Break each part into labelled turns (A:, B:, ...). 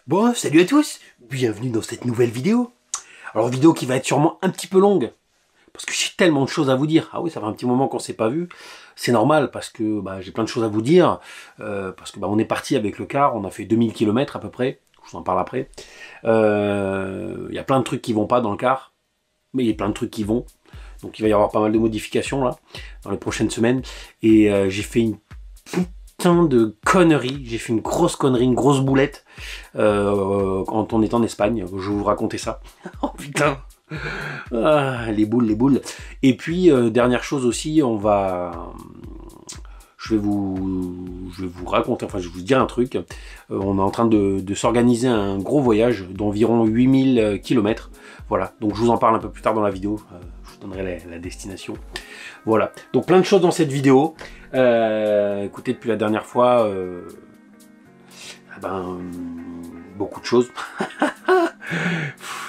A: Bon, salut à tous, bienvenue dans cette nouvelle vidéo. Alors vidéo qui va être sûrement un petit peu longue, parce que j'ai tellement de choses à vous dire. Ah oui, ça fait un petit moment qu'on s'est pas vu, c'est normal, parce que j'ai plein de choses à vous dire, parce que on est parti avec le car, on a fait 2000 km à peu près, je vous en parle après. Il y a plein de trucs qui vont pas dans le car, mais il y a plein de trucs qui vont. Donc il va y avoir pas mal de modifications là, dans les prochaines semaines, et j'ai fait de conneries, j'ai fait une grosse connerie, une grosse boulette quand on est en Espagne, je vais vous raconter ça. Oh putain, les boules, les boules. Et puis dernière chose aussi, je vais vous raconter, enfin je vais vous dire un truc, on est en train de s'organiser un gros voyage d'environ 8000 km, voilà, donc je vous en parle un peu plus tard dans la vidéo, je vous donnerai la destination. Voilà, donc plein de choses dans cette vidéo. Écoutez, depuis la dernière fois, beaucoup de choses.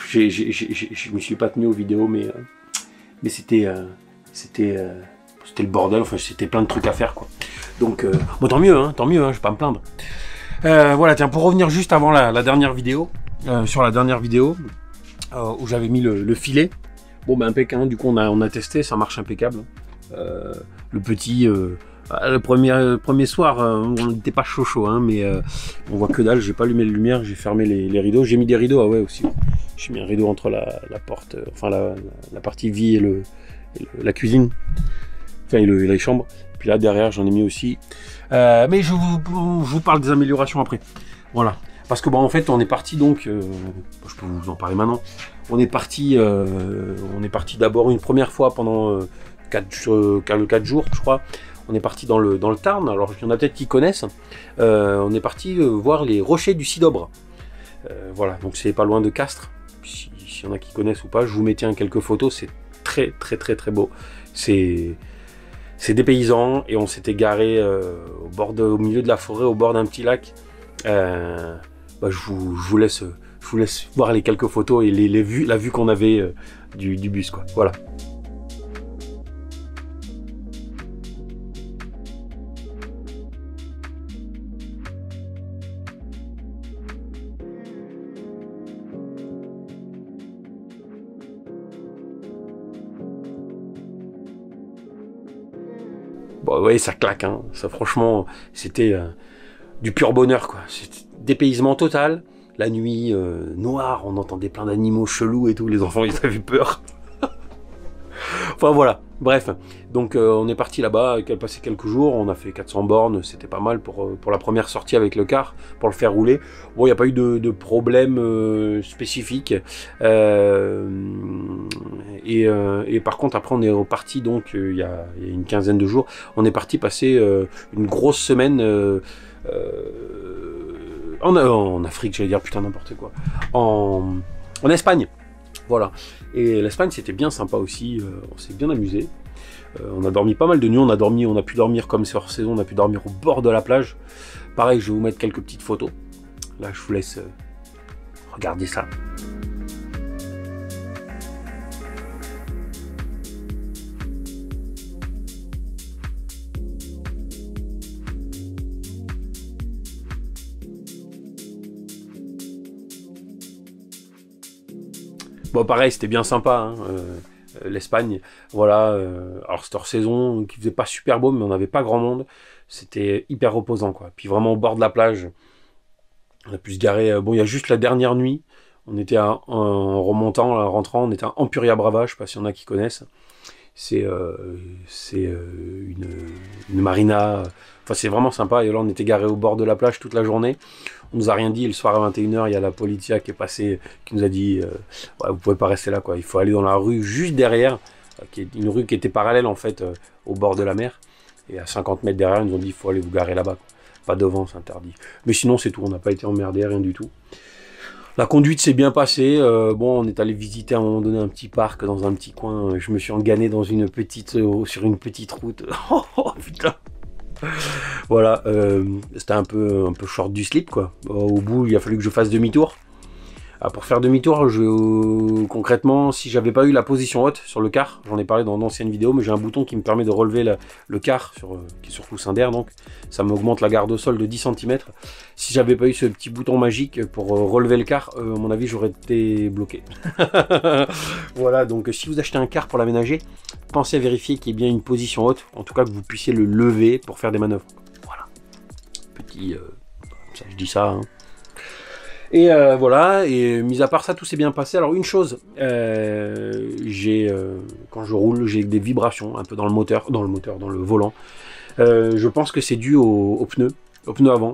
A: Je me suis pas tenu aux vidéos, mais c'était le bordel. Enfin, c'était plein de trucs à faire, quoi. Donc, bon, tant mieux, hein, je vais pas me plaindre. Voilà, tiens, pour revenir juste avant la dernière vidéo, sur la dernière vidéo où j'avais mis le filet. Bon, impeccable. Du coup, on a testé, ça marche impeccable. Le petit, le premier soir, on n'était pas chaud, hein, mais on voit que dalle. J'ai pas allumé les lumières, j'ai fermé les rideaux. J'ai mis des rideaux, ah ouais aussi. J'ai mis un rideau entre la porte, enfin la partie vie et la cuisine, enfin les chambres. Puis là derrière, j'en ai mis aussi. Mais je vous parle des améliorations après. Voilà. Parce que en fait, on est parti donc. Je peux vous en parler maintenant. On est parti d'abord une première fois pendant 4 jours, je crois. On est parti dans le Tarn. Alors il y en a peut-être qui connaissent. On est parti voir les rochers du Sidobre. Voilà, donc c'est pas loin de Castres. S'il y en a qui connaissent ou pas, je vous mets quelques photos. C'est très beau. C'est dépaysant et on s'était garé au milieu de la forêt, au bord d'un petit lac. Je vous laisse voir les quelques photos et la vue qu'on avait du bus, quoi. Voilà. Bon, ouais, ça claque, hein. Ça, franchement, c'était du pur bonheur, quoi. C'était dépaysement total. La nuit noire, on entendait plein d'animaux chelous et tout. Les enfants, ils avaient peur. Enfin voilà, bref. Donc on est parti là-bas, passé quelques jours, on a fait 400 bornes, c'était pas mal pour la première sortie avec le car, pour le faire rouler. Bon, il n'y a pas eu de problème spécifique. Et par contre, après on est reparti, donc il y a une quinzaine de jours, on est parti passer une grosse semaine en Afrique, j'allais dire putain n'importe quoi, en Espagne. Voilà, et l'Espagne c'était bien sympa aussi, on s'est bien amusé, on a dormi pas mal de nuits, on a pu dormir comme c'est hors saison, on a pu dormir au bord de la plage. Pareil, je vais vous mettre quelques petites photos, là je vous laisse regarder ça. Bon, pareil, c'était bien sympa, hein, l'Espagne. Voilà, alors c'était hors saison, qui faisait pas super beau, mais on n'avait pas grand monde. C'était hyper reposant, quoi. Puis vraiment au bord de la plage, on a pu se garer. Bon, il y a juste la dernière nuit, on était en remontant, en rentrant, on était à Empuria Brava, je sais pas s'il y en a qui connaissent. C'est une marina, enfin c'est vraiment sympa. Et là on était garé au bord de la plage toute la journée. On nous a rien dit, et le soir à 21 h il y a la policia qui est passée, qui nous a dit ouais, vous pouvez pas rester là, quoi. Il faut aller dans la rue juste derrière, qui est une rue qui était parallèle en fait au bord de la mer. Et à 50 mètres derrière, ils nous ont dit il faut aller vous garer là-bas, quoi. Pas devant, c'est interdit. Mais sinon c'est tout, on n'a pas été emmerdé, rien du tout. La conduite s'est bien passée. Bon, on est allé visiter à un moment donné un petit parc dans un petit coin. Je me suis engané dans sur une petite route. Oh putain. Voilà, c'était un peu short du slip, quoi. Au bout, il a fallu que je fasse demi-tour. pour faire demi-tour, concrètement, si j'avais pas eu la position haute sur le car, j'en ai parlé dans d'anciennes vidéos, mais j'ai un bouton qui me permet de relever le car, qui est sur coussin d'air, donc ça m'augmente la garde au sol de 10 cm. Si j'avais pas eu ce petit bouton magique pour relever le car, à mon avis, j'aurais été bloqué. Voilà, donc si vous achetez un car pour l'aménager, pensez à vérifier qu'il y ait bien une position haute, en tout cas que vous puissiez le lever pour faire des manœuvres. Voilà, petit... ça, je dis ça, hein. Et voilà, et mis à part ça, tout s'est bien passé. Alors une chose, quand je roule, j'ai des vibrations un peu dans le volant. Je pense que c'est dû au pneu avant,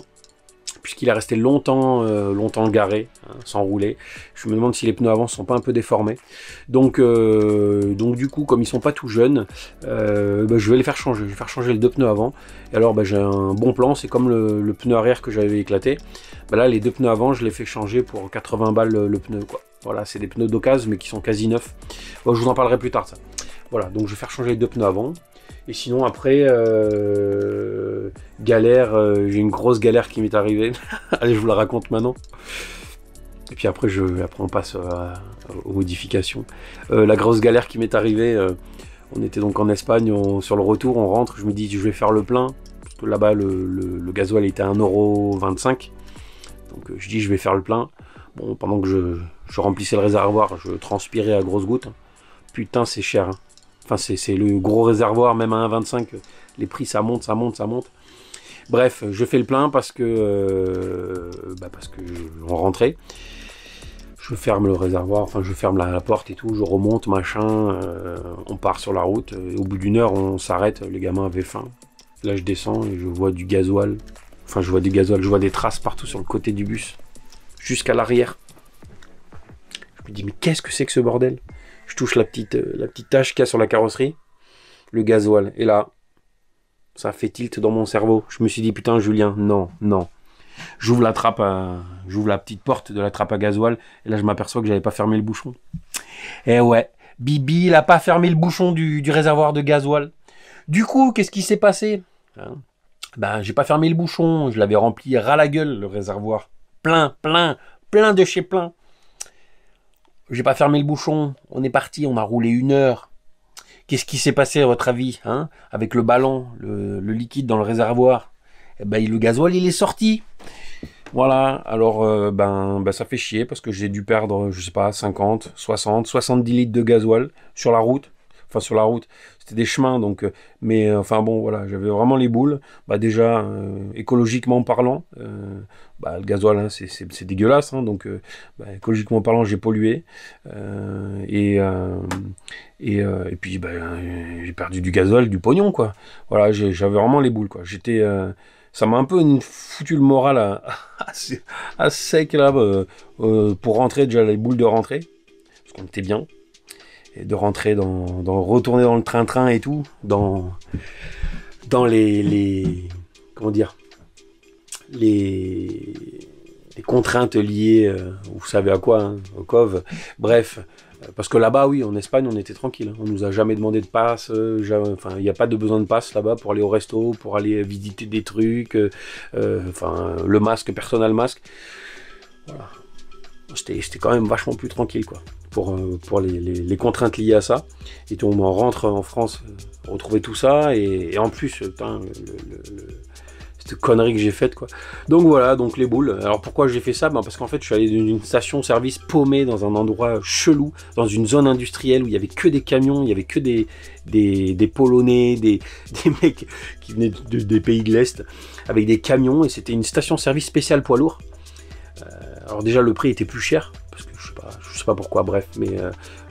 A: puisqu'il est resté longtemps garé, hein, sans rouler. Je me demande si les pneus avant sont pas un peu déformés. Donc du coup, comme ils sont pas tout jeunes, je vais les faire changer. Je vais faire changer les deux pneus avant. Et alors j'ai un bon plan, c'est comme le pneu arrière que j'avais éclaté. Là, les deux pneus avant, je les fais changer pour 80 balles le pneu, quoi. Voilà, c'est des pneus d'occasion, mais qui sont quasi neufs. Bon, je vous en parlerai plus tard, ça. Voilà, donc je vais faire changer les deux pneus avant. Et sinon, après, galère, j'ai une grosse galère qui m'est arrivée. Allez, je vous la raconte maintenant. Et puis après, on passe aux modifications. La grosse galère qui m'est arrivée, on était donc en Espagne, sur le retour, on rentre, je me dis, je vais faire le plein. Parce que là-bas, le gasoil était à 1,25 €. Donc je dis, je vais faire le plein. Bon, pendant que je remplissais le réservoir, je transpirais à grosses gouttes. Putain, c'est cher, hein. Enfin, c'est le gros réservoir, même à 1,25 €, les prix, ça monte. Bref, je fais le plein parce que on rentrait. Je ferme le réservoir, enfin, je ferme la porte et tout, je remonte, machin, on part sur la route. Et au bout d'une heure, on s'arrête, les gamins avaient faim. Là, je descends et je vois du gasoil. Enfin, je vois des traces partout sur le côté du bus, jusqu'à l'arrière. Je me dis, mais qu'est-ce que c'est que ce bordel? Je touche la petite tache qu'il y a sur la carrosserie, le gasoil. Et là, ça fait tilt dans mon cerveau. Je me suis dit, putain, Julien, non. J'ouvre la petite porte de la trappe à gasoil, et là, je m'aperçois que j'avais pas fermé le bouchon. Eh ouais, Bibi, il a pas fermé le bouchon du réservoir de gasoil. Du coup, qu'est-ce qui s'est passé, hein? J'ai pas fermé le bouchon, je l'avais rempli ras la gueule, le réservoir. Plein de chez plein. J'ai pas fermé le bouchon, on est parti, on a roulé 1 heure. Qu'est-ce qui s'est passé à votre avis, hein, avec le ballon, le liquide dans le réservoir? Eh ben, le gasoil, il est sorti. Voilà, alors ça fait chier parce que j'ai dû perdre, je sais pas, 50, 60, 70 litres de gasoil sur la route. Enfin, sur la route, c'était des chemins, donc, mais enfin bon, voilà, j'avais vraiment les boules. Déjà, écologiquement parlant, le gasoil, hein, c'est dégueulasse, hein, donc écologiquement parlant, j'ai pollué, et puis j'ai perdu du gasoil, du pognon, quoi. Voilà, j'avais vraiment les boules, quoi. Ça m'a un peu foutu le moral à sec là, pour rentrer, déjà les boules de rentrée, parce qu'on était bien. Et de rentrer retourner dans le train-train et tout, dans les comment dire, les contraintes liées, vous savez à quoi, hein, au COV. Bref, parce que là-bas, oui, en Espagne, on était tranquille. On nous a jamais demandé de passe. Il n'y a pas de besoin de passe là-bas pour aller au resto, pour aller visiter des trucs. Le masque, personne n'a le masque. Voilà. C'était quand même vachement plus tranquille, quoi. Pour les contraintes liées à ça. Et on rentre en France, retrouver tout ça, et en plus, putain, cette connerie que j'ai faite, quoi. Donc voilà, donc les boules. Alors pourquoi j'ai fait ça? Parce qu'en fait, je suis allé dans une station-service paumée, dans un endroit chelou, dans une zone industrielle où il y avait que des camions, il y avait que des Polonais, des mecs qui venaient des pays de l'Est, avec des camions, et c'était une station-service spéciale poids lourd. Alors déjà, le prix était plus cher, parce que je sais pas pourquoi, bref, mais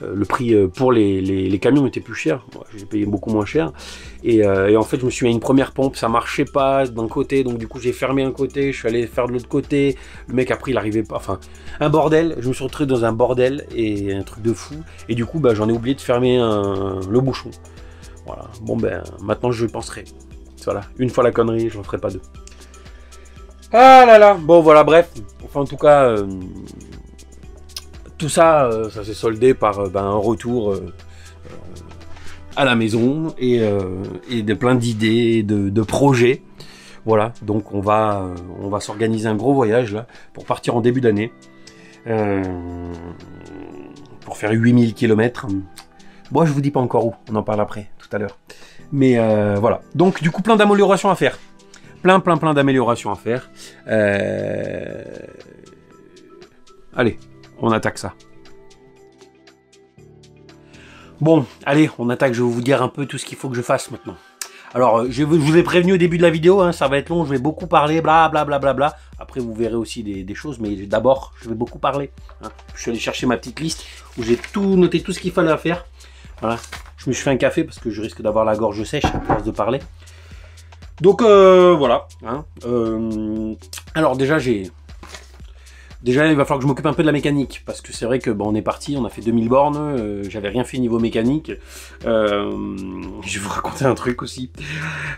A: le prix pour les camions était plus cher. Moi, j'ai payé beaucoup moins cher. Et en fait, je me suis mis à une première pompe, ça marchait pas d'un côté, donc du coup, j'ai fermé un côté, je suis allé faire de l'autre côté. Le mec, après, il arrivait pas, enfin, un bordel. Je me suis retrouvé dans un bordel, et un truc de fou. Et du coup, j'en ai oublié de fermer le bouchon. Voilà, bon maintenant, je penserai. Voilà, une fois la connerie, je ne ferai pas deux. Ah là là, bon voilà, bref. Enfin, en tout cas, tout ça, ça s'est soldé par un retour à la maison, et de plein d'idées, de projets. Voilà, donc on va s'organiser un gros voyage là pour partir en début d'année. pour faire 8000 km. Bon, je vous dis pas encore où, on en parle après, tout à l'heure. Mais voilà, donc du coup plein d'améliorations à faire. Plein d'améliorations à faire. Allez, on attaque ça. Bon, allez, on attaque, je vais vous dire un peu tout ce qu'il faut que je fasse maintenant. Alors, je vous ai prévenu au début de la vidéo, hein, ça va être long, je vais beaucoup parler, blablabla. Après, vous verrez aussi des choses, mais d'abord, je vais beaucoup parler. Hein. Je suis allé chercher ma petite liste où j'ai tout noté, tout ce qu'il fallait à faire. Voilà, je me suis fait un café parce que je risque d'avoir la gorge sèche à force de parler. Donc, voilà. Hein. Alors, déjà, il va falloir que je m'occupe un peu de la mécanique, parce que c'est vrai que bon, on est parti, on a fait 2000 bornes, j'avais rien fait niveau mécanique. Je vais vous raconter un truc aussi.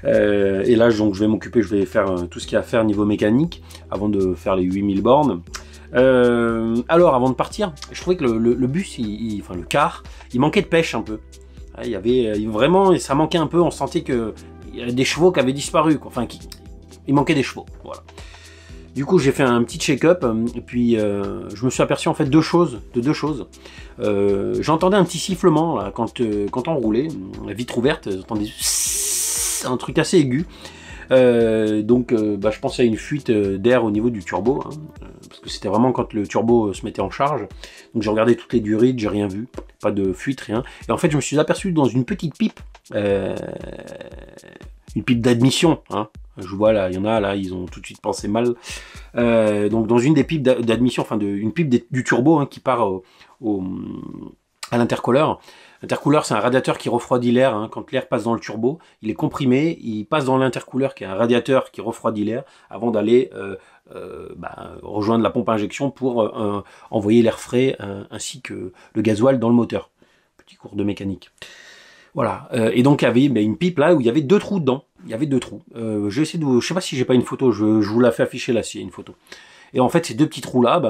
A: Et là, donc, je vais m'occuper, je vais faire tout ce qu'il y a à faire niveau mécanique, avant de faire les 8000 bornes. Alors, avant de partir, je trouvais que le bus, enfin le car, il manquait de pêche un peu. Il y avait vraiment, ça manquait un peu, on sentait qu'il y avait des chevaux qui avaient disparu, quoi. Enfin, il manquait des chevaux, voilà. Du coup, j'ai fait un petit check-up et puis je me suis aperçu en fait de deux choses. J'entendais un petit sifflement là, quand on roulait, la vitre ouverte, j'entendais un truc assez aigu. Donc, je pensais à une fuite d'air au niveau du turbo, hein, parce que c'était vraiment quand le turbo se mettait en charge. Donc, j'ai regardé toutes les durées, j'ai rien vu, pas de fuite, rien. Et en fait, je me suis aperçu dans une petite pipe, une pipe d'admission, hein. Je vois là, il y en a là, ils ont tout de suite pensé mal. Donc dans une des pipes d'admission, enfin une pipe du turbo, hein, qui part à l'intercooleur. L'intercooleur, c'est un radiateur qui refroidit l'air, hein. Quand l'air passe dans le turbo, il est comprimé, il passe dans l'intercooleur qui est un radiateur qui refroidit l'air avant d'aller rejoindre la pompe à injection pour envoyer l'air frais ainsi que le gasoil dans le moteur. Petit cours de mécanique. Voilà, et donc il y avait une pipe là où il y avait 2 trous dedans. Il y avait 2 trous. Je sais pas si j'ai pas une photo, je vous la fais afficher là s'il y a une photo. Et en fait, ces 2 petits trous là,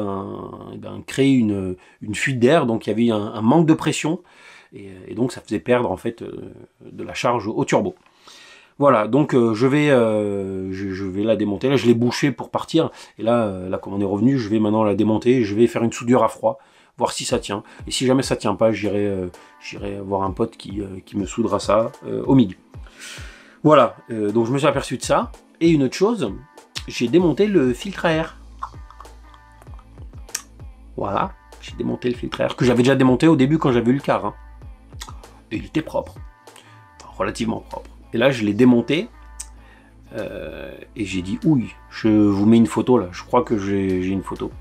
A: créaient une fuite d'air, donc il y avait un manque de pression, et donc ça faisait perdre en fait de la charge au turbo. Voilà, donc je vais la démonter. Là, je l'ai bouchée pour partir, et là comme on est revenu, je vais maintenant la démonter, je vais faire une soudure à froid, voir si ça tient. Et si jamais ça tient pas, j'irai voir un pote qui me soudera ça au milieu. Voilà, donc je me suis aperçu de ça. Et une autre chose, j'ai démonté le filtre à air. Voilà, j'ai démonté le filtre à air, que j'avais déjà démonté au début quand j'avais eu le car. Hein. Et il était propre, enfin, relativement propre. Et là, je l'ai démonté. Et j'ai dit, ouille, je vous mets une photo là, je crois que j'ai une photo.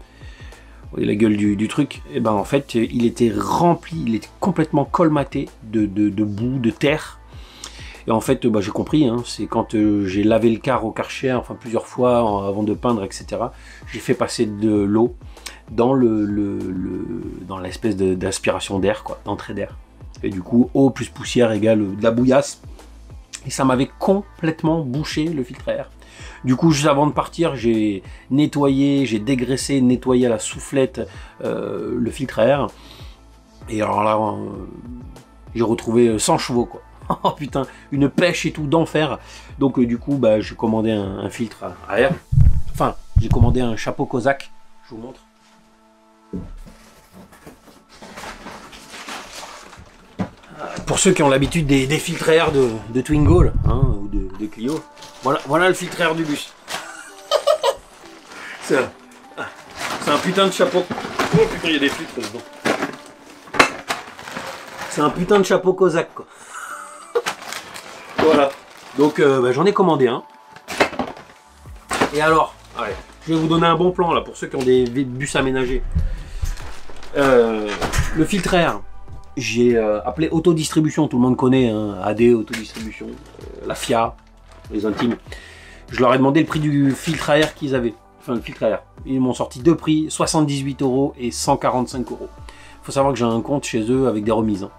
A: Vous voyez la gueule du truc, et ben en fait il était rempli, il était complètement colmaté de boue, de terre. Et en fait j'ai compris, hein, c'est quand j'ai lavé le car au Karcher, enfin plusieurs fois avant de peindre, etc. J'ai fait passer de l'eau dans dans l'espèce d'aspiration d'air, quoi, d'entrée d'air. Et du coup, eau plus poussière égale de la bouillasse. Et ça m'avait complètement bouché le filtre à air. Du coup, juste avant de partir, j'ai nettoyé, j'ai dégraissé, nettoyé à la soufflette le filtre à air. Et alors là, j'ai retrouvé 100 chevaux, quoi. Oh putain, une pêche et tout d'enfer. Donc du coup, j'ai commandé un filtre à air. Enfin, j'ai commandé un chapeau Kozak. Je vous montre. Pour ceux qui ont l'habitude des filtres à air de Twingo, là, hein, ou de Clio. Voilà le filtre à air du bus. C'est un putain de chapeau. Oh putain, il y a des filtres dedans. C'est un putain de chapeau Kozak, quoi. Voilà. Donc j'en ai commandé un. Et alors, allez, je vais vous donner un bon plan là pour ceux qui ont des bus aménagés. Le filtre à air, j'ai appelé Autodistribution, tout le monde connaît, hein, AD Autodistribution, la FIA, les intimes. Je leur ai demandé le prix du filtre à air qu'ils avaient. Enfin, le filtre à air. Ils m'ont sorti 2 prix, 78 € et 145 €. Il faut savoir que j'ai un compte chez eux avec des remises. Hein.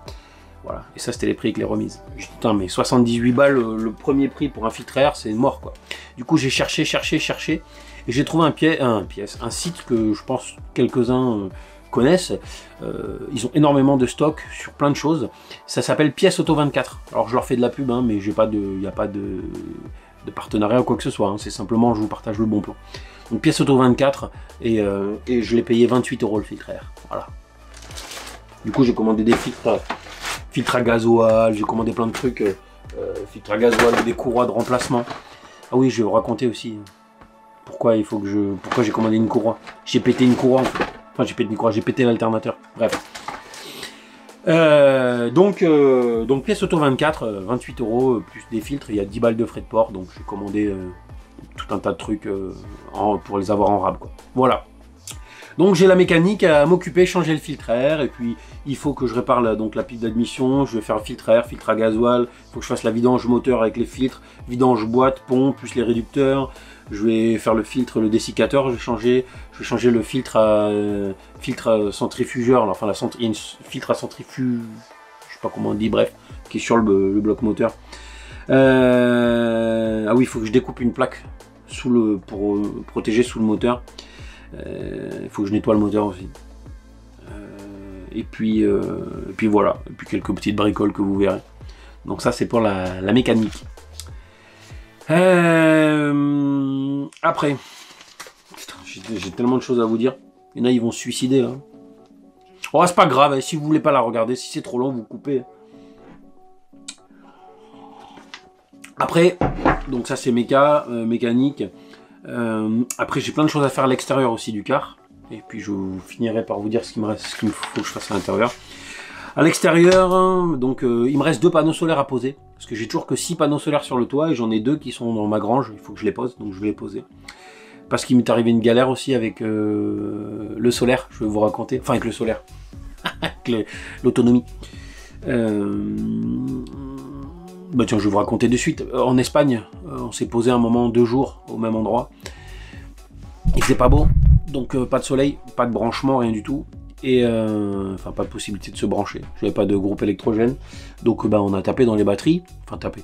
A: Voilà. Et ça, c'était les prix avec les remises. Je dis, putain, mais 78 balles, le premier prix pour un filtre à air, c'est mort, quoi. Du coup, j'ai cherché. Et j'ai trouvé un site que je pense quelques-uns connaissent. Ils ont énormément de stock sur plein de choses. Ça s'appelle Pièces Auto 24. Alors, je leur fais de la pub, hein, mais il n'y a pas de partenariat ou quoi que ce soit. Hein. C'est simplement, je vous partage le bon plan. Donc pièce auto 24 et je l'ai payé 28 € le filtre air. Voilà. Du coup j'ai commandé des filtres à gasoil, j'ai commandé plein de trucs, filtres à gasoil, des courroies de remplacement. Ah oui, je vais vous raconter aussi pourquoi j'ai commandé une courroie. J'ai pété une courroie en fait. Enfin j'ai pété une courroie, j'ai pété l'alternateur. Bref. Donc pièce auto 24, 28 € plus des filtres, il y a 10 balles de frais de port, donc j'ai commandé tout un tas de trucs pour les avoir en rab, quoi. Voilà. Donc j'ai la mécanique à m'occuper, changer le filtre à air, et puis il faut que je répare la pile d'admission, je vais faire filtre à air, filtre à gasoil, il faut que je fasse la vidange moteur avec les filtres, vidange boîte, pompe, plus les réducteurs, je vais faire le filtre, le dessiccateur, je vais changer le filtre à centrifugeur, alors, enfin il y a une filtre à centrifuge, je sais pas comment on dit, bref, qui est sur le bloc moteur. Ah oui, il faut que je découpe une plaque pour protéger sous le moteur. Il faut que je nettoie le moteur aussi. Et puis voilà. Et puis quelques petites bricoles que vous verrez. Donc ça c'est pour la mécanique. Après, j'ai tellement de choses à vous dire. Il y en a, ils vont se suicider là. Oh, c'est pas grave, hein, si vous voulez pas la regarder, si c'est trop long, vous coupez. Après, donc ça c'est mécanique. Après j'ai plein de choses à faire à l'extérieur aussi du car. Et puis je finirai par vous dire ce qu'il me reste, ce qu'il faut que je fasse à l'intérieur. À l'extérieur, donc il me reste 2 panneaux solaires à poser. Parce que j'ai toujours que 6 panneaux solaires sur le toit et j'en ai 2 qui sont dans ma grange. Il faut que je les pose, donc je vais les poser. Parce qu'il m'est arrivé une galère aussi avec le solaire, je vais vous raconter. Enfin avec le solaire, avec l'autonomie. Bah tiens, je vais vous raconter de suite. En Espagne, on s'est posé un moment 2 jours au même endroit. Il faisait pas beau, donc pas de soleil, pas de branchement, rien du tout. Et enfin pas de possibilité de se brancher. Je n'avais pas de groupe électrogène. Donc bah, on a tapé dans les batteries. Enfin tapé.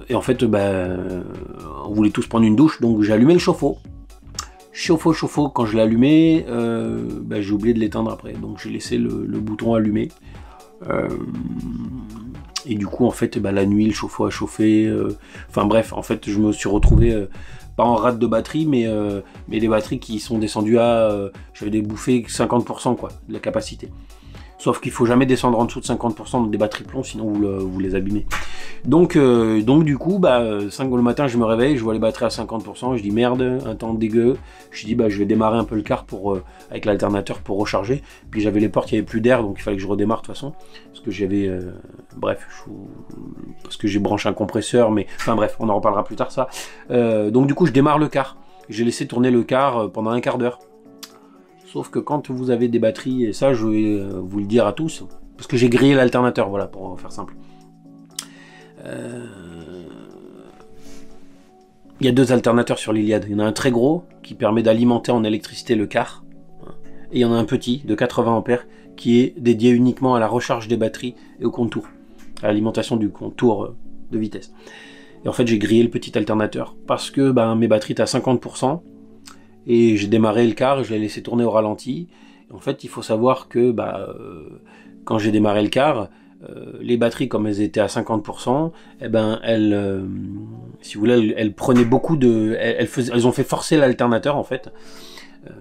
A: Et en fait on voulait tous prendre une douche, donc j'ai allumé le chauffe-eau. Chauffe-eau, quand je l'ai allumé, j'ai oublié de l'éteindre après. Donc j'ai laissé le bouton allumé. Et du coup en fait la nuit le chauffe-eau a chauffé. Enfin bref, en fait je me suis retrouvé pas en rate de batterie, mais les batteries qui sont descendues à j'avais des bouffées 50% quoi, de la capacité. Sauf qu'il faut jamais descendre en dessous de 50% des batteries plomb, sinon vous les abîmez. Donc du coup, le matin, je me réveille, je vois les batteries à 50%, je dis merde, un temps dégueu. Je dis je vais démarrer un peu le car avec l'alternateur pour recharger. Puis j'avais les portes, il n'y avait plus d'air, donc il fallait que je redémarre de toute façon. Parce que j'avais, parce que j'ai branché un compresseur, mais enfin bref, on en reparlera plus tard ça. Donc du coup, je démarre le car. J'ai laissé tourner le car pendant un quart d'heure. Sauf que quand vous avez des batteries, et ça je vais vous le dire à tous, parce que j'ai grillé l'alternateur, voilà, pour faire simple. Il y a 2 alternateurs sur l'Iliad. Il y en a un très gros qui permet d'alimenter en électricité le car. Et il y en a un petit de 80 ampères qui est dédié uniquement à la recharge des batteries et au contour, à l'alimentation du contour de vitesse. Et en fait j'ai grillé le petit alternateur parce que mes batteries étaient à 50%. Et j'ai démarré le car, je l'ai laissé tourner au ralenti. En fait, il faut savoir que quand j'ai démarré le car, les batteries, comme elles étaient à 50%, si vous voulez, elles prenaient beaucoup de... Elles ont fait forcer l'alternateur, en fait,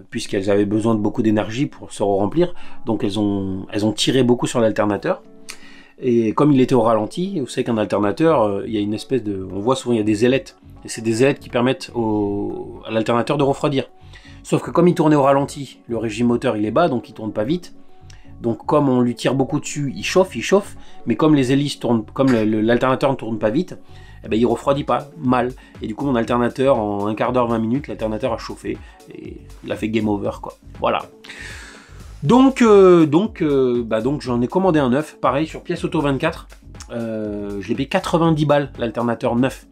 A: puisqu'elles avaient besoin de beaucoup d'énergie pour se remplir. Donc, elles ont tiré beaucoup sur l'alternateur. Et comme il était au ralenti, vous savez qu'un alternateur, il y a une espèce de... On voit souvent, il y a des ailettes. Et c'est des ailettes qui permettent à l'alternateur de refroidir. Sauf que comme il tournait au ralenti, le régime moteur il est bas, donc il tourne pas vite. Donc comme on lui tire beaucoup dessus, il chauffe. Mais comme les hélices tournent, comme l'alternateur ne tourne pas vite, il refroidit pas mal. Et du coup mon alternateur, en un quart d'heure, 20 minutes, l'alternateur a chauffé. Et il a fait game over quoi. Voilà. Donc j'en ai commandé un neuf, pareil sur pièce auto 24. Je l'ai payé 90 balles l'alternateur neuf.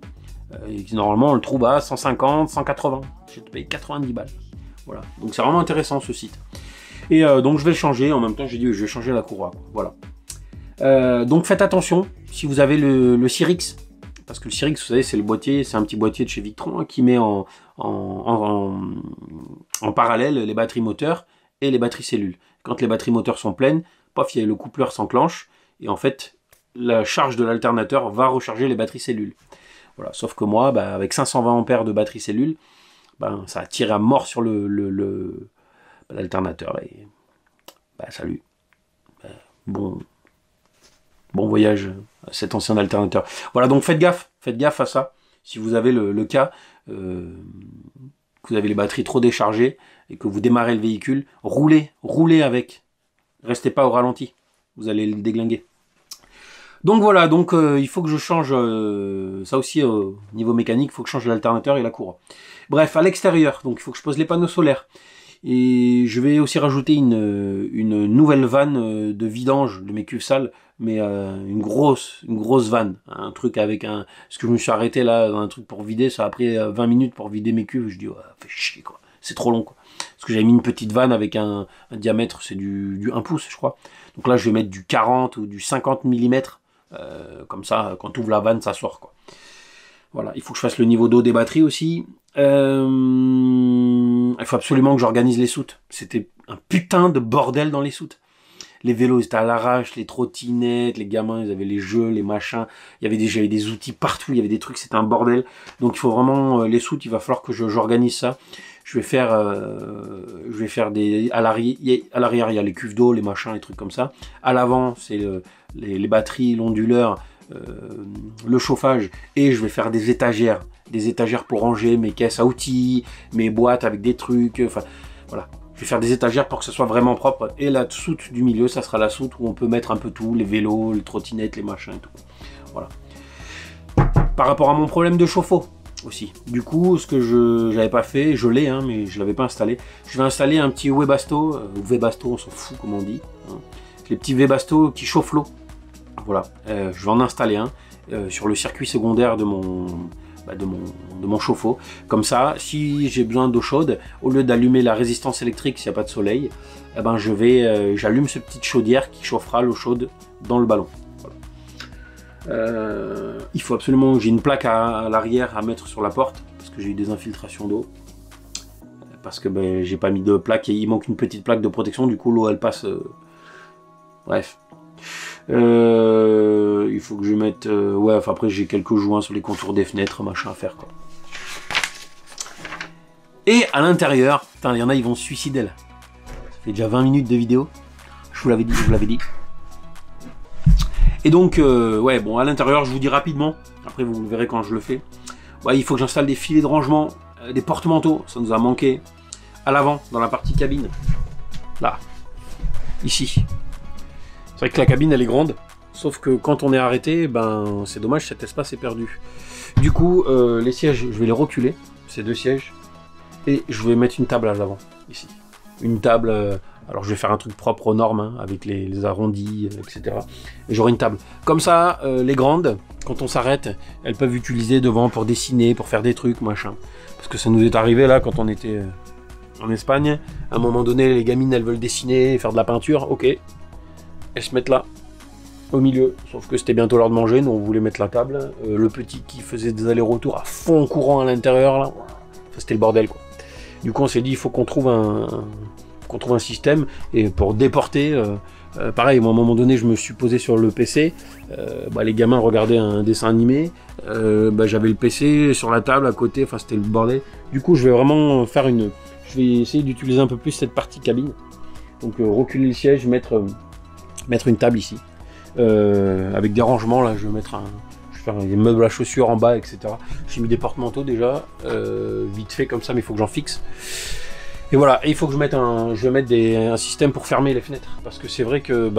A: Normalement on le trouve à 150, 180. J'ai payé 90 balles. Voilà. Donc c'est vraiment intéressant ce site. Et donc je vais le changer. En même temps j'ai dit je vais changer la courroie. Voilà. Donc faites attention si vous avez le Cyrix. Parce que le Cyrix, vous savez, c'est le boîtier, c'est un petit boîtier de chez Victron qui met en parallèle les batteries moteurs et les batteries cellules. Quand les batteries moteurs sont pleines, paf, le coupleur s'enclenche et en fait la charge de l'alternateur va recharger les batteries cellules. Voilà. Sauf que moi, avec 520 ampères de batterie cellule, ben, ça a tiré à mort sur l'alternateur. Et ben, salut. Ben, bon voyage à cet ancien alternateur. Voilà, donc faites gaffe à ça. Si vous avez le cas, que vous avez les batteries trop déchargées et que vous démarrez le véhicule, roulez avec. Restez pas au ralenti. Vous allez le déglinguer. Donc voilà, donc il faut que je change, ça aussi au niveau mécanique, il faut que je change l'alternateur et la cour. Bref, à l'extérieur, donc il faut que je pose les panneaux solaires. Et je vais aussi rajouter une nouvelle vanne de vidange de mes cuves sales, mais une grosse vanne, un truc avec un... Parce que je me suis arrêté là, dans un truc pour vider, ça a pris 20 minutes pour vider mes cuves, je dis, ouais, fait chier quoi, c'est trop long quoi. Parce que j'avais mis une petite vanne avec un diamètre, c'est du 1 pouce je crois. Donc là je vais mettre du 40 ou du 50 mm. Comme ça, quand tu ouvres la vanne, ça sort quoi. Voilà, il faut que je fasse le niveau d'eau des batteries aussi. Il faut absolument que j'organise les soutes. C'était un putain de bordel dans les soutes. Les vélos étaient à l'arrache, les trottinettes, les gamins ils avaient les jeux, les machins. J'avais des outils partout, il y avait des trucs, c'était un bordel. Donc il faut vraiment les soutes, il va falloir que j'organise ça. Je vais faire des à l'arrière il y a les cuves d'eau, les machins, les trucs comme ça. À l'avant c'est les batteries, l'onduleur, le chauffage, et je vais faire des étagères pour ranger mes caisses à outils, mes boîtes avec des trucs, enfin voilà. Je vais faire des étagères pour que ce soit vraiment propre, et la soute du milieu, ça sera la soute où on peut mettre un peu tout, les vélos, les trottinettes, les machins et tout. Voilà. Par rapport à mon problème de chauffe-eau aussi. Du coup, ce que je n'avais pas fait, je l'ai, hein, mais je l'avais pas installé. Je vais installer un petit Webasto, Webasto, on s'en fout comme on dit. Hein. Les petits Webasto qui chauffent l'eau. Voilà, je vais en installer un sur le circuit secondaire de mon chauffe-eau. Comme ça, si j'ai besoin d'eau chaude, au lieu d'allumer la résistance électrique s'il n'y a pas de soleil, eh ben j'allume cette petite chaudière qui chauffera l'eau chaude dans le ballon. Voilà. Il faut absolument que j'ai une plaque à l'arrière à mettre sur la porte, parce que j'ai eu des infiltrations d'eau. Parce que ben, j'ai pas mis de plaque et il manque une petite plaque de protection, du coup l'eau elle passe... Bref. Il faut que je mette... ouais, enfin après j'ai quelques joints sur les contours des fenêtres, machin à faire quoi. Et à l'intérieur, putain, il y en a, ils vont se suicider là. Ça fait déjà 20 minutes de vidéo. Je vous l'avais dit, Et donc, ouais, bon, à l'intérieur, je vous dis rapidement. Après, vous le verrez quand je le fais. Ouais, il faut que j'installe des filets de rangement, des porte-manteaux. Ça nous a manqué. À l'avant, dans la partie cabine. Là. Ici. C'est vrai que la cabine, elle est grande. Sauf que quand on est arrêté, ben, c'est dommage, cet espace est perdu. Du coup, les sièges, je vais les reculer. Ces deux sièges. Et je vais mettre une table à l'avant, ici. Une table, alors je vais faire un truc propre aux normes, hein, avec les arrondis, etc. Et j'aurai une table. Comme ça, les grandes, quand on s'arrête, elles peuvent utiliser devant pour dessiner, pour faire des trucs, machin. Parce que ça nous est arrivé là, quand on était en Espagne. À un moment donné, les gamines, elles veulent dessiner, faire de la peinture, ok. Elles se mettent là, au milieu. Sauf que c'était bientôt l'heure de manger, donc on voulait mettre la table. Le petit qui faisait des allers-retours à fond courant à l'intérieur, là. Enfin, c'était le bordel, quoi. Du coup, on s'est dit, il faut qu'on trouve un système, et pour déporter, pareil, moi, à un moment donné, je me suis posé sur le PC, les gamins regardaient un dessin animé, j'avais le PC sur la table à côté, enfin, c'était le bordel. Du coup, je vais vraiment faire je vais essayer d'utiliser un peu plus cette partie cabine. Donc, reculer le siège, mettre une table ici, avec des rangements, là, je vais mettre des meubles à chaussures en bas, etc. J'ai mis des porte-manteaux déjà, vite fait comme ça, mais il faut que j'en fixe. Et voilà, et il faut que je vais mettre un système pour fermer les fenêtres, parce que c'est vrai que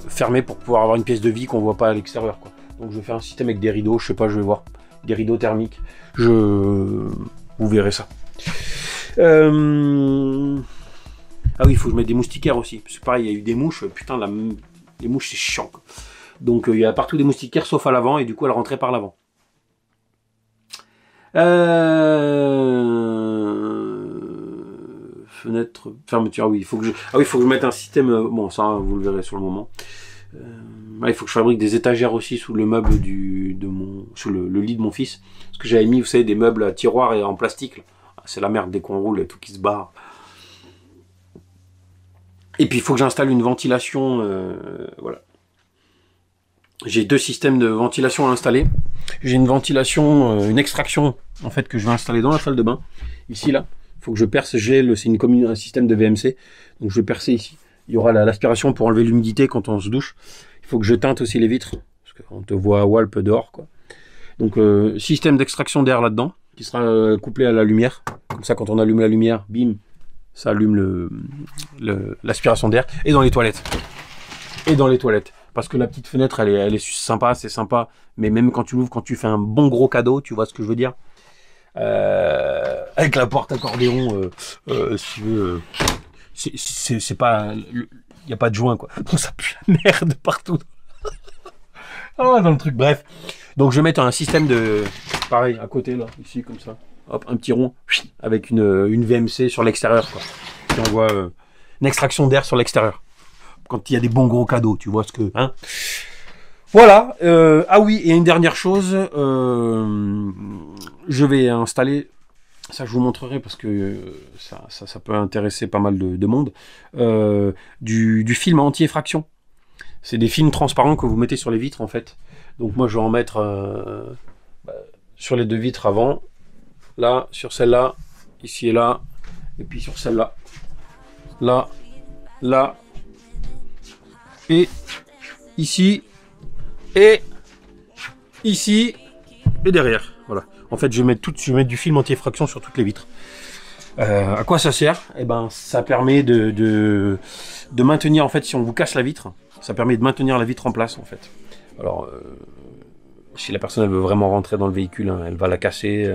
A: fermer pour pouvoir avoir une pièce de vie qu'on voit pas à l'extérieur, quoi. Donc je vais faire un système avec des rideaux, je sais pas, je vais voir, des rideaux thermiques. Vous verrez ça. Ah oui, il faut que je mette des moustiquaires aussi. C'est pareil, il y a eu des mouches, putain, les mouches c'est chiant, quoi. Donc il y a partout des moustiquaires sauf à l'avant, et du coup elle rentrait par l'avant. Fenêtre, fermeture, ah oui, il faut que je mette un système, bon ça vous le verrez sur le moment. Il faut que je fabrique des étagères aussi sous le meuble sous le lit de mon fils. Parce que j'avais mis, vous savez, des meubles à tiroirs et en plastique. C'est la merde dès qu'on roule, tout qui se barre. Et puis il faut que j'installe une ventilation, voilà. j'ai deux systèmes de ventilation à installer. J'ai une ventilation, une extraction en fait que je vais installer dans la salle de bain. Ici là, il faut que je perce. C'est un système de VMC, donc je vais percer ici. Il y aura l'aspiration pour enlever l'humidité quand on se douche. Il faut que je teinte aussi les vitres parce qu'on te voit à Walp dehors quoi. Donc système d'extraction d'air là-dedans qui sera couplé à la lumière. Comme ça, quand on allume la lumière, bim, ça allume l'aspiration d'air. Et dans les toilettes. Parce que la petite fenêtre, elle est sympa, c'est sympa. Mais même quand tu l'ouvres, quand tu fais un bon gros cadeau, tu vois ce que je veux dire. Avec la porte accordéon, si tu veux, c'est pas, il n'y a pas de joint quoi. Donc ça pue la merde partout. Ah, dans le truc. Bref. Donc je vais mettre un système de, pareil, à côté là, ici comme ça. Hop, un petit rond avec une VMC sur l'extérieur quoi. Qui envoie une extraction d'air sur l'extérieur. Quand il y a des bons gros cadeaux, tu vois ce que, hein. Voilà. Ah oui, et une dernière chose, je vais installer, ça je vous montrerai parce que ça peut intéresser pas mal de monde, du film anti-effraction. C'est des films transparents que vous mettez sur les vitres en fait. Donc moi je vais en mettre sur les deux vitres avant, là, sur celle-là, ici et là, et puis sur celle-là, là, là, et ici, et ici, et derrière. Voilà. En fait, je vais mettre du film anti-effraction sur toutes les vitres. À quoi ça sert? Eh ben, ça permet de maintenir, en fait, si on vous casse la vitre, ça permet de maintenir la vitre en place, en fait. Alors, si la personne elle veut vraiment rentrer dans le véhicule, hein, elle va la casser,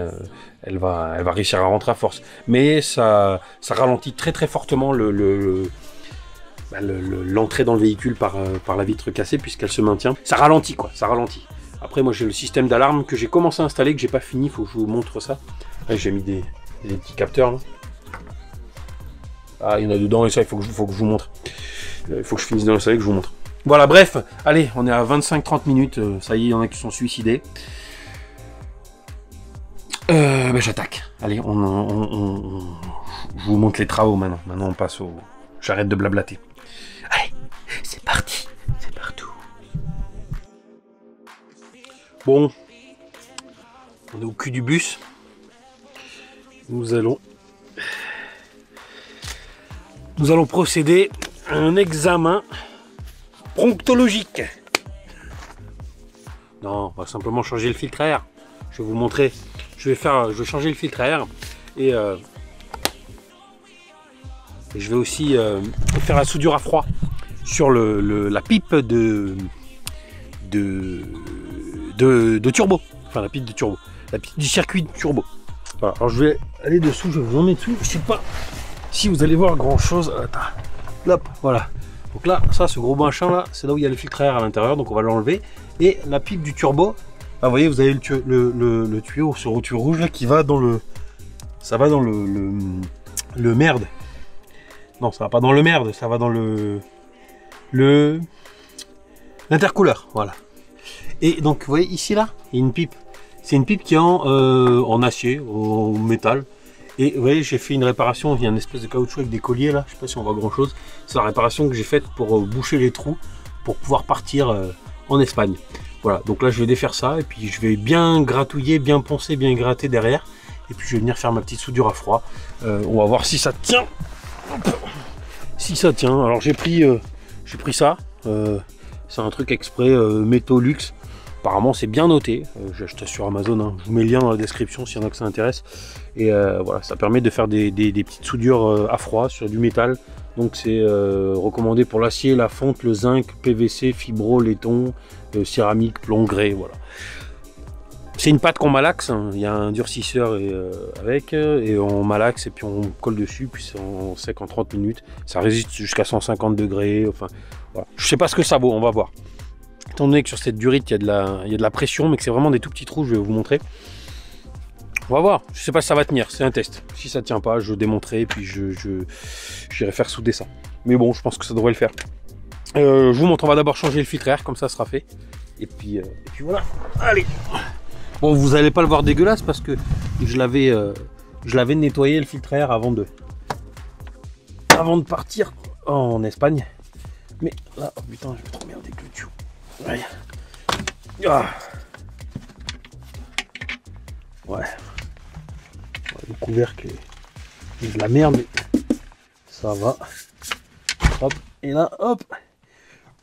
A: elle va réussir à rentrer à force. Mais ça ralentit très très fortement l'entrée dans le véhicule par la vitre cassée puisqu'elle se maintient. Ça ralentit quoi, ça ralentit. Après moi j'ai le système d'alarme que j'ai commencé à installer, que j'ai pas fini, il faut que je vous montre ça. J'ai mis des petits capteurs là. Ah il y en a dedans et ça il faut que je vous montre. Il faut que je finisse d'installer, que je vous montre. Voilà bref, allez on est à 25-30 minutes, ça y est il y en a qui sont suicidés. J'attaque. Allez, je vous montre les travaux maintenant. Maintenant on passe au... J'arrête de blablater. Allez, c'est parti. C'est partout. Bon. On est au cul du bus. Nous allons procéder à un examen promptologique. Non, on va simplement changer le filtre à air. Je vais vous montrer. Je vais changer le filtre à air et je vais aussi faire la soudure à froid sur la pipe de turbo. Enfin la pipe de turbo. La pipe du circuit de turbo. Voilà. Alors je vais aller dessous, je vais vous emmener dessous. Je sais pas si vous allez voir grand chose. Attends. Hop, voilà. Donc là, ça, ce gros machin là, c'est là où il y a le filtre à air à l'intérieur, donc on va l'enlever. Et la pipe du turbo, là, vous voyez, vous avez le tuyau sur le tuyau rouge là qui va dans le. Ça va dans le merde. Non, ça va pas dans le merde, ça va dans l'intercooleur, voilà. Et donc, vous voyez ici là, il y a une pipe. C'est une pipe qui est en acier, en métal. Et vous voyez, j'ai fait une réparation, il y a une espèce de caoutchouc avec des colliers là, je sais pas si on voit grand chose. C'est la réparation que j'ai faite pour boucher les trous, pour pouvoir partir en Espagne. Voilà, donc là je vais défaire ça, et puis je vais bien gratouiller, bien poncer, bien gratter derrière. Et puis je vais venir faire ma petite soudure à froid. On va voir si ça tient. Hop. Si ça tient, alors j'ai pris ça. C'est un truc exprès, métaux luxe. Apparemment c'est bien noté, j'ai acheté sur Amazon, hein. Je vous mets le lien dans la description s'il y en a que ça intéresse. Et voilà, ça permet de faire des petites soudures à froid sur du métal. Donc c'est recommandé pour l'acier, la fonte, le zinc, PVC, fibro, laiton, céramique, plomb, grès, voilà. C'est une pâte qu'on malaxe, hein. Il y a un durcisseur et on malaxe et puis on colle dessus, puis on sec en 30 minutes. Ça résiste jusqu'à 150 degrés, enfin voilà. Je sais pas ce que ça vaut, on va voir. Étant donné que sur cette durite il y a de la pression, mais que c'est vraiment des tout petits trous, je vais vous montrer. On va voir, je sais pas si ça va tenir, c'est un test. Si ça tient pas, je démonterai et puis j'irai faire souder ça. Mais bon, je pense que ça devrait le faire. Je vous montre, on va d'abord changer le filtre à air, comme ça sera fait. Et puis voilà, allez. Bon, vous allez pas le voir dégueulasse parce que je l'avais nettoyé le filtre à air avant de partir en Espagne. Mais là, oh putain, je vais trop merder avec le tuyau. Ouais. Ah. Ouais. Le couvercle est de la merde, mais ça va. Hop. Et là, hop.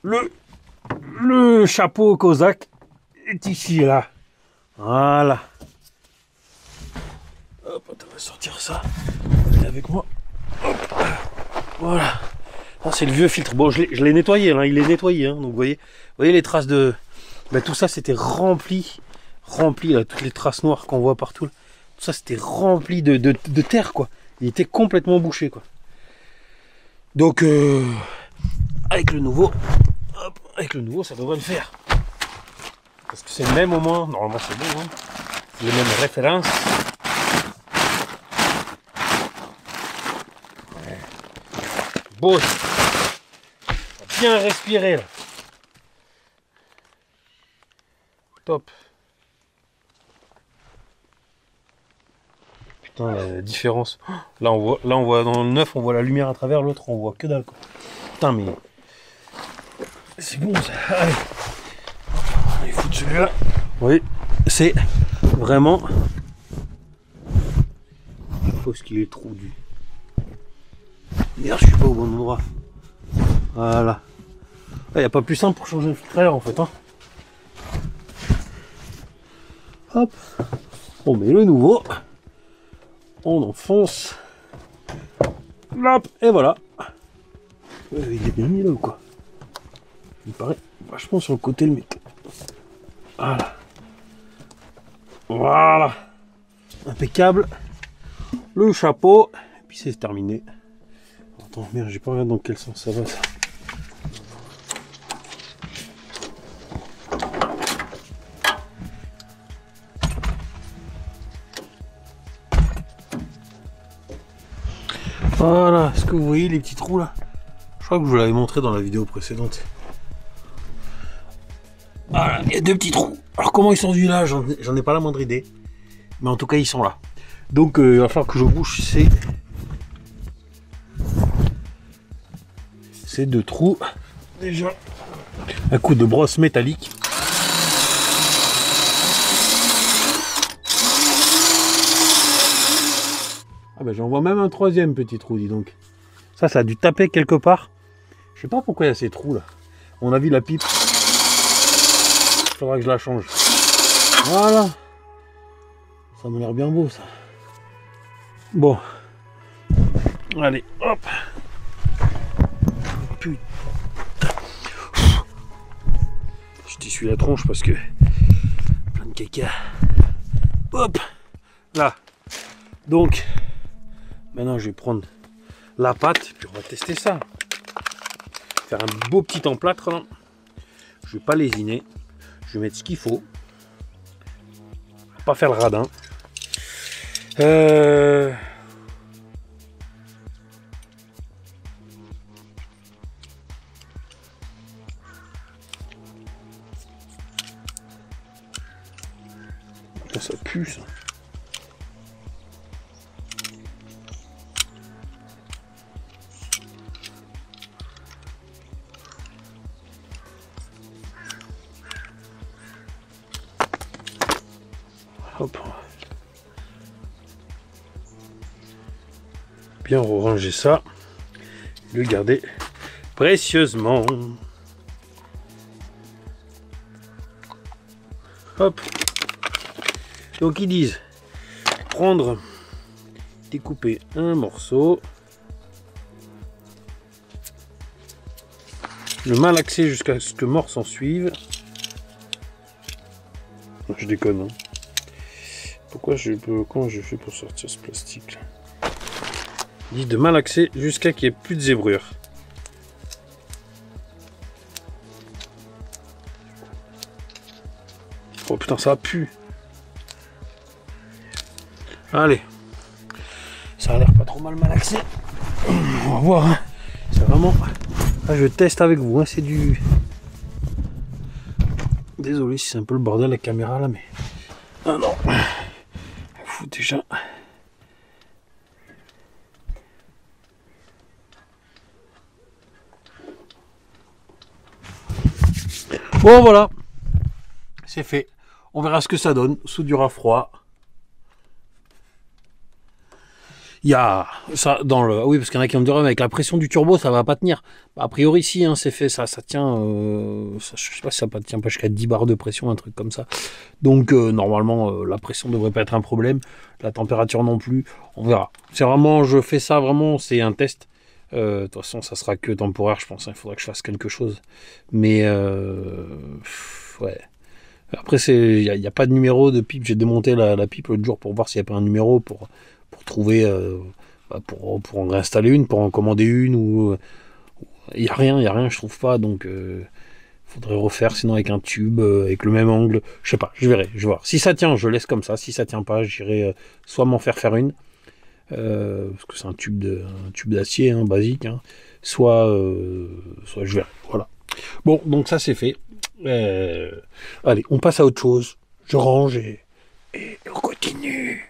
A: Le chapeau cosaque est ici, là. Voilà. Hop, on va sortir ça. Venez avec moi. Hop. Voilà. Ah, c'est le vieux filtre. Bon, je l'ai nettoyé, là. Il est nettoyé. Hein. Donc, vous voyez les traces de... Ben, tout ça, c'était rempli, là. Toutes les traces noires qu'on voit partout. Là. Tout ça, c'était rempli de terre, quoi. Il était complètement bouché, quoi. Donc, avec le nouveau, hop, ça devrait le faire. Parce que c'est le même au moins. Normalement, c'est bon, hein. C'est les mêmes références. Ouais. Bon, bien respirer, là. Top. Putain, la différence. Là, on voit dans le neuf, on voit la lumière à travers, l'autre, on voit que dalle, quoi. Putain, mais c'est bon, ça. Allez. Il faut celui-là. Oui, c'est vraiment. Je pense qu'il est trop du. Merde, je suis pas au bon endroit. Voilà. Il n'y a pas plus simple pour changer le filtre à air, en fait. Hein. Hop. On met le nouveau. On enfonce. Hop. Et voilà. Il est bien mis là ou quoi? Il paraît vachement sur le côté le mec. Voilà. Voilà. Impeccable. Le chapeau. Et puis c'est terminé. Attends, merde, j'ai pas regardé dans quel sens ça va ça. Voilà, est-ce que vous voyez les petits trous là? Je crois que je vous l'avais montré dans la vidéo précédente. Voilà, il y a deux petits trous. Alors comment ils sont venus là, j'en ai pas la moindre idée. Mais en tout cas, ils sont là. Donc il va falloir que je bouche ces deux trous. Déjà, un coup de brosse métallique. Ah ben j'en vois même un troisième petit trou, dis donc. Ça a dû taper quelque part. Je sais pas pourquoi il y a ces trous là. On a vu la pipe. Il faudra que je la change. Voilà. Ça m'a l'air bien beau ça. Bon. Allez, hop. Putain. Je t'essuie la tronche parce que plein de caca. Hop. Là. Donc, maintenant je vais prendre la pâte, puis on va tester ça. Faire un beau petit emplâtre. Là. Je vais pas lésiner. Je vais mettre ce qu'il faut. Pas faire le radin. Ça pue ça. Hop. Bien ranger ça. Le garder précieusement. Hop. Donc ils disent prendre, découper un morceau, le malaxer jusqu'à ce que mort s'en suive. Je déconne. Hein. Comment je fais pour sortir ce plastique là? Il dit de malaxer jusqu'à qu'il n'y ait plus de zébrure. Oh putain, ça pue. Allez, ça a l'air pas trop mal malaxé. On va voir. Hein. C'est vraiment. Là, je teste avec vous. Hein. C'est du. Désolé si c'est un peu le bordel la caméra là, mais. Ah non. Fou déjà. Bon voilà. c'est fait. On verra ce que ça donne. Soudure à froid. Il y a ça dans le... Oui, parce qu'il y en a qui vont me dire, avec la pression du turbo, ça va pas tenir. A priori, si, hein, c'est fait, ça tient... ça, je sais pas si ça tient pas jusqu'à 10 bars de pression, un truc comme ça. Donc, normalement, la pression devrait pas être un problème. La température non plus. On verra. C'est vraiment... Je fais ça, vraiment, c'est un test. De toute façon, ça sera que temporaire, je pense. Il faudra que je fasse quelque chose. Mais, ouais. Après, il n'y a pas de numéro de pipe. J'ai démonté la pipe l'autre jour pour voir s'il n'y a pas un numéro pour trouver, pour en réinstaller une, pour en commander une, ou il n'y a rien, je trouve pas, donc faudrait refaire, sinon avec un tube, avec le même angle, je sais pas, je verrai, je vais voir. Si ça tient, je laisse comme ça, si ça tient pas, j'irai soit m'en faire une, parce que c'est un tube d'acier, hein, basique, hein, soit je verrai, voilà. Bon, donc ça c'est fait. Allez, on passe à autre chose, je range et on continue.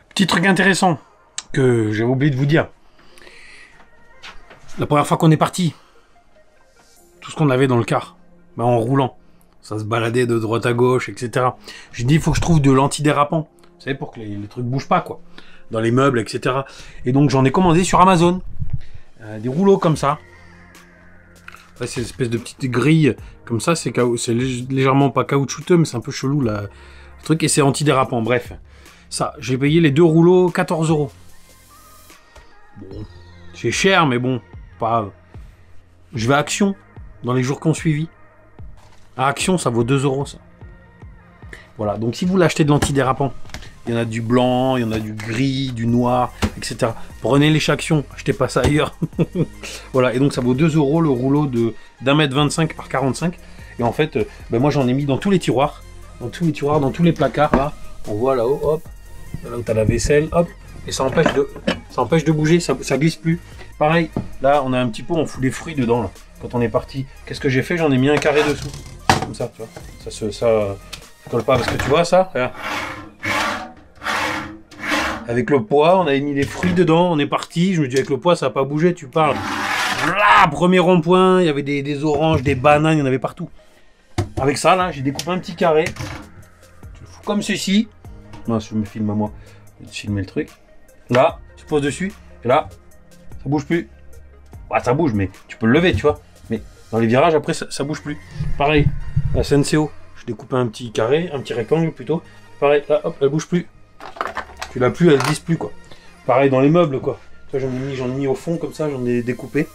A: Petit truc intéressant que j'avais oublié de vous dire. La première fois qu'on est parti, tout ce qu'on avait dans le car, en roulant, ça se baladait de droite à gauche, etc. J'ai dit, il faut que je trouve de l'antidérapant. Vous savez, pour que les trucs bougent pas, quoi. Dans les meubles, etc. Et donc, j'en ai commandé sur Amazon. Des rouleaux comme ça. Ouais, c'est une espèce de petite grille comme ça. C'est légèrement pas caoutchouteux, mais c'est un peu chelou, là. Le truc, et c'est antidérapant, bref. Ça, j'ai payé les 2 rouleaux 14 €. Bon, c'est cher, mais bon, pas... Je vais à Action, dans les jours qui ont suivi. À Action, ça vaut 2 €, ça. Voilà, donc si vous voulez acheter de l'antidérapant, il y en a du blanc, il y en a du gris, du noir, etc. Prenez les chez Action, achetez pas ça ailleurs. Voilà, et donc ça vaut 2 € le rouleau d'1,25 m par 45. Et en fait, moi j'en ai mis dans tous les tiroirs. Dans tous les placards, là. On voit là-haut, hop. Là où t'as la vaisselle, hop, et ça empêche de bouger, ça glisse plus. Pareil, là on a un petit pot, on fout les fruits dedans là. Quand on est parti, qu'est-ce que j'ai fait? J'en ai mis un carré dessous, comme ça, tu vois. Ça colle pas parce que tu vois ça, regarde. Avec le poids, on avait mis les fruits dedans, on est parti. Je me dis avec le poids ça va pas bouger, tu parles. Là, premier rond-point, il y avait des oranges, des bananes, il y en avait partout. Avec ça là, j'ai découpé un petit carré. Tu le fous comme ceci. Non, je me filme à moi. Je vais te filmer le truc. Là, tu poses dessus. Et là, ça bouge plus. Bah, ça bouge, mais tu peux le lever, tu vois. Mais dans les virages, après, ça bouge plus. Pareil, la SNCO. Je découpe un petit carré, un petit rectangle plutôt. Pareil, là, hop, elle bouge plus. Tu l'as plus, elle glisse plus, quoi. Pareil dans les meubles, quoi. J'en ai mis au fond, comme ça, j'en ai découpé.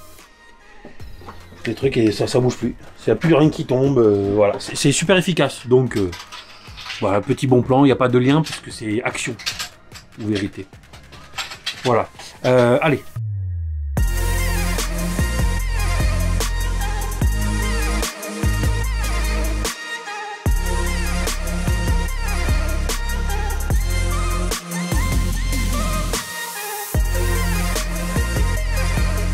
A: Des trucs et ça bouge plus. Il n'y a plus rien qui tombe. Voilà, c'est super efficace. Donc... voilà, petit bon plan, il n'y a pas de lien parce que c'est Action ou vérité. Voilà. Allez.